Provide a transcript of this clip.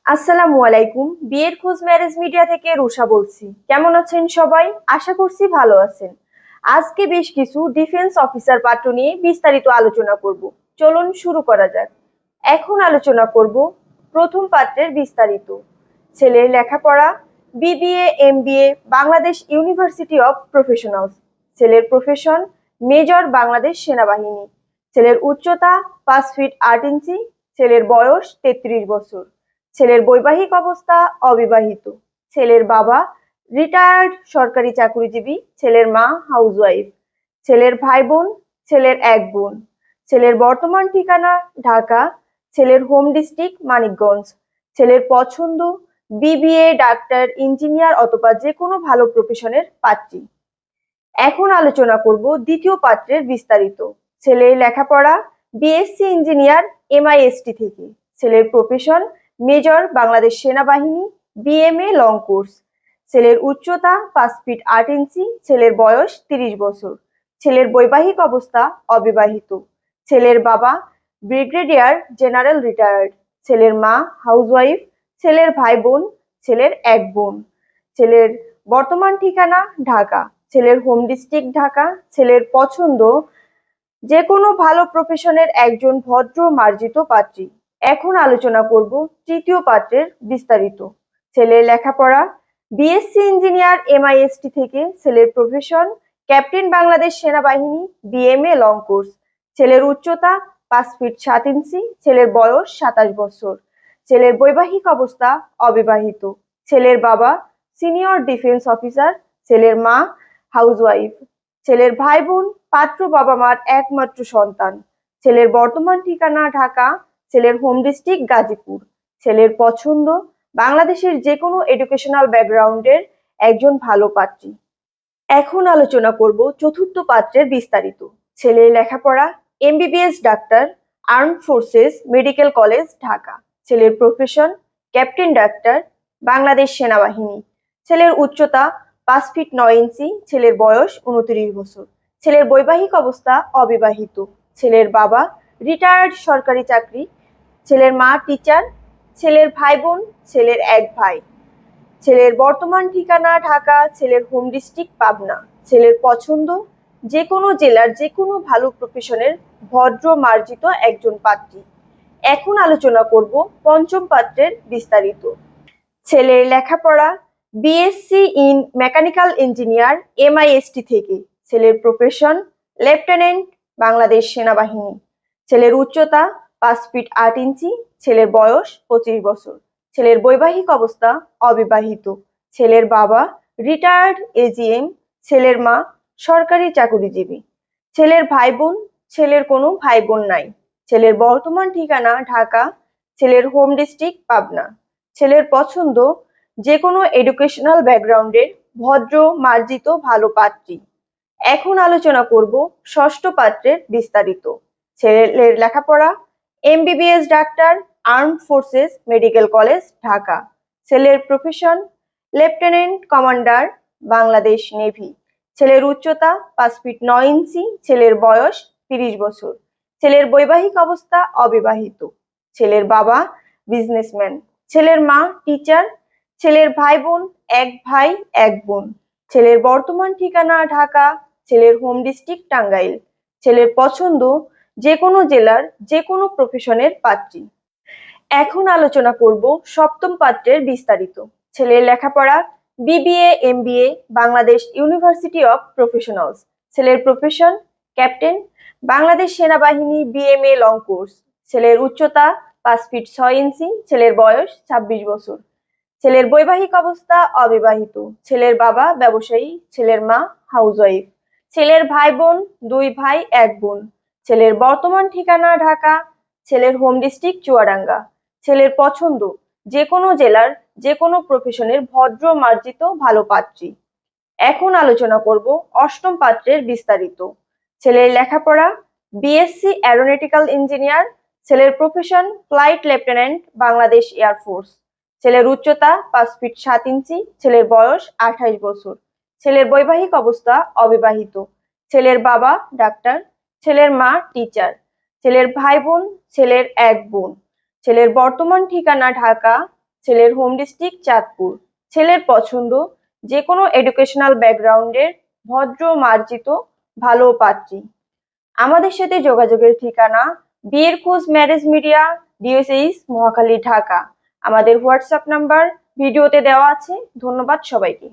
আসসালামু আলাইকুম। বিয়ের খোঁজ ম্যারেজ মিডিয়া থেকে রুষা বলছি। কেমন আছেন সবাই? আশা করছি ভালো আছেন। আজকে বেশ কিছু ডিফেন্স অফিসার পাত্র নিয়ে বিস্তারিত আলোচনা করব। চলুন শুরু করা যাক। এখন আলোচনা করব প্রথম পাত্রের বিস্তারিত। ছেলের লেখাপড়া BBA MBA Bangladesh university of professionals. ছেলের প্রফেশন মেজর বাংলাদেশ সেনাবাহিনী। ছেলের উচ্চতা 5 ফিট 8 ইঞ্চি। ছেলের বয়স 33 বছর। ছেলের বৈবাহিক অবস্থা অবিবাহিত। ছেলের বাবা রিটায়ার্ড সরকারি চাকরিজীবী। ছেলের মা হাউসওয়াইফ। ছেলের ভাই বোন ছেলের এক বোন। ছেলের বর্তমান ঠিকানা ঢাকা। ছেলের হোম ডিস্ট্রিক্ট মানিকগঞ্জ। ছেলের পছন্দ বিবিএ ডাক্তার ইঞ্জিনিয়ার অথবা যে কোনো ভালো প্রফেশনের পাত্রী। এখন আলোচনা করব দ্বিতীয় পাত্রের বিস্তারিত। ছেলের লেখাপড়া বিএসসি ইঞ্জিনিয়ার এমআইএসটি থেকে। ছেলের প্রফেশন মেজর বাংলাদেশ সেনাবাহিনী বিএমএ লং কোর্স। ছেলের উচ্চতা 5 ফিট 8 ইঞ্চি। ছেলের বয়স 30 বছর। ছেলের বৈবাহিক অবস্থা অবিবাহিত। ছেলের বাবা ব্রিগেডিয়ার জেনারেল রিটায়ার্ড। ছেলের মা হাউসওয়াইফ। ছেলের ভাই বোন ছেলের এক বোন। ছেলের বর্তমান ঠিকানা ঢাকা। ছেলের হোম ডিস্ট্রিক্ট ঢাকা। ছেলের পছন্দ যে কোনো ভালো প্রফেশনের একজন ভদ্র মার্জিত পাত্রী। এখন আলোচনা করব তৃতীয় পাত্রের বিস্তারিত। ছেলের লেখাপড়া বিএসসি ইঞ্জিনিয়ার এমআইএসটি থেকে। ছেলের প্রফেশন ক্যাপ্টেন বাংলাদেশ সেনাবাহিনী বিএমএ লং কোর্স। ছেলের উচ্চতা 5 ফিট 7 ইঞ্চি। ছেলের বয়স 27 বছর। ছেলের বৈবাহিক অবস্থা অবিবাহিত। ছেলের বাবা সিনিয়র ডিফেন্স অফিসার। ছেলের মা হাউসওয়াইফ। ছেলের ভাই বোন পাত্র বাবা মার একমাত্র সন্তান। ছেলের বর্তমান ঠিকানা ঢাকা। ছেলের হোম ডিস্ট্রিক্ট গাজীপুর। ছেলের পছন্দ বাংলাদেশের যে কোনো এডুকেশনাল ব্যাকগ্রাউন্ডের একজন ভালো পাত্রী। এখন আলোচনা করব চতুর্থ পাত্রের বিস্তারিত। ছেলের লেখাপড়া MBBS doctor armed forces medical college Dhaka. ছেলের প্রফেশন ক্যাপ্টেন ডাক্তার বাংলাদেশ সেনাবাহিনী। ছেলের উচ্চতা 5 ফিট 9 ইঞ্চি। ছেলের বয়স 29 বছর। ছেলের বৈবাহিক অবস্থা অবিবাহিত। ছেলের বাবা রিটায়ার্ড সরকারি চাকরি। ছেলের মা টিচার। ছেলের ভাই বোন ছেলের এক ভাই। ছেলের বর্তমান ঠিকানা ঢাকা। ছেলের হোম ডিস্ট্রিক্ট পাবনা। ছেলের পছন্দ যে কোনো জেলার যে কোনো ভালো প্রফেশনের ভদ্র মার্জিত একজন পাত্রী। এখন আলোচনা করব পঞ্চম পাত্রের বিস্তারিত। ছেলের লেখাপড়া BSc in mechanical engineer MIST থেকে। ছেলের প্রফেশন লেফটেন্যান্ট বাংলাদেশ সেনাবাহিনী। ছেলের উচ্চতা 5 ফিট 8 ইঞ্চি। ছেলের বয়স 25 বছর। ছেলের বৈবাহিক অবস্থা অবিবাহিত। ছেলের বাবা রিটায়ার্ড এজিএম। ছেলের মা সরকারি চাকরিজীবী। ছেলের ভাই বোন ছেলের কোনো ভাই বোন নাই। ছেলের বর্তমান ঠিকানা ঢাকা। ষেলের হোম ডিস্ট্রিক্ট পাবনা। ছেলের পছন্দ যে কোনো এডুকেশনাল ব্যাকগ্রাউন্ডের ভদ্র মার্জিত ভালো পাত্রী। এখন আলোচনা করব ষষ্ঠ পাত্রের বিস্তারিত। ছেলের লেখাপড়া MBBS doctor armed forces medical college Dhaka. ছেলের profession lieutenant commander Bangladesh navy. ছেলের উচ্চতা 5 ফিট 9 ইঞ্চি। ছেলের বয়স 30 বছর। ছেলের বৈবাহিক অবস্থা অবিবাহিত। ছেলের বাবা বিজনেসম্যান। ছেলের মা টিচার। ছেলের ভাই বোন এক ভাই এক বোন। ছেলের বর্তমান ঠিকানা ঢাকা। ছেলের হোম ডিস্ট্রিক্ট টাঙ্গাইল। ছেলের পছন্দ যে কোনো জেলার যে কোনো প্রফেশনের পাত্রী। এখন আলোচনা করব সপ্তম পাত্রের বিস্তারিত। ছেলের লেখাপড়া BBA MBA Bangladesh university of professionals. ছেলের প্রফেশন ক্যাপ্টেন বাংলাদেশ সেনাবাহিনী বিএমএ লং কোর্স। ছেলের উচ্চতা 5 ফিট 6 ইঞ্চি। ছেলের বয়স 26 বছর। ছেলের বৈবাহিক অবস্থা অবিবাহিত। ছেলের বাবা ব্যবসায়ী। ছেলের মা হাউসওয়াইফ। ছেলের ভাই বোন দুই ভাই এক বোন। ছেলের বর্তমান ঠিকানা ঢাকা। ছেলের হোম ডিস্ট্রিক্ট চুয়াডাঙ্গা। ছেলের পছন্দ যে কোনো জেলার যে কোনো প্রফেশনের ভদ্র মার্জিত ভালো পাত্রী। এখন আলোচনা করব অষ্টম পাত্রের বিস্তারিত। ছেলের লেখাপড়া বিএসসি অ্যারোনটিক্যাল ইঞ্জিনিয়ার। ছেলের profession flight lieutenant Bangladesh air force. ছেলের উচ্চতা 5 ফিট 7 ইঞ্চি। ছেলের বয়স 28 বছর। ছেলের বৈবাহিক অবস্থা অবিবাহিত। ছেলের বাবা ডাক্তার। ছেলের মা টিচার। ছেলের ভাই বোন ছেলের এক বোন। ছেলের বর্তমান ঠিকানা ঢাকা। ছেলের হোম ডিস্ট্রিক্ট চাঁদপুর। ছেলের পছন্দ যে কোনো এডুকেশনাল ব্যাকগ্রাউন্ডের ভদ্র মার্জিত ভালো পাত্রী। আমাদের সাথে যোগাযোগের ঠিকানা বিয়ের খোঁজ ম্যারেজ মিডিয়া, ডিওসিস মহাখালী, ঢাকা। আমাদের হোয়াটসঅ্যাপ নাম্বার ভিডিওতে দেওয়া আছে। ধন্যবাদ সবাইকে।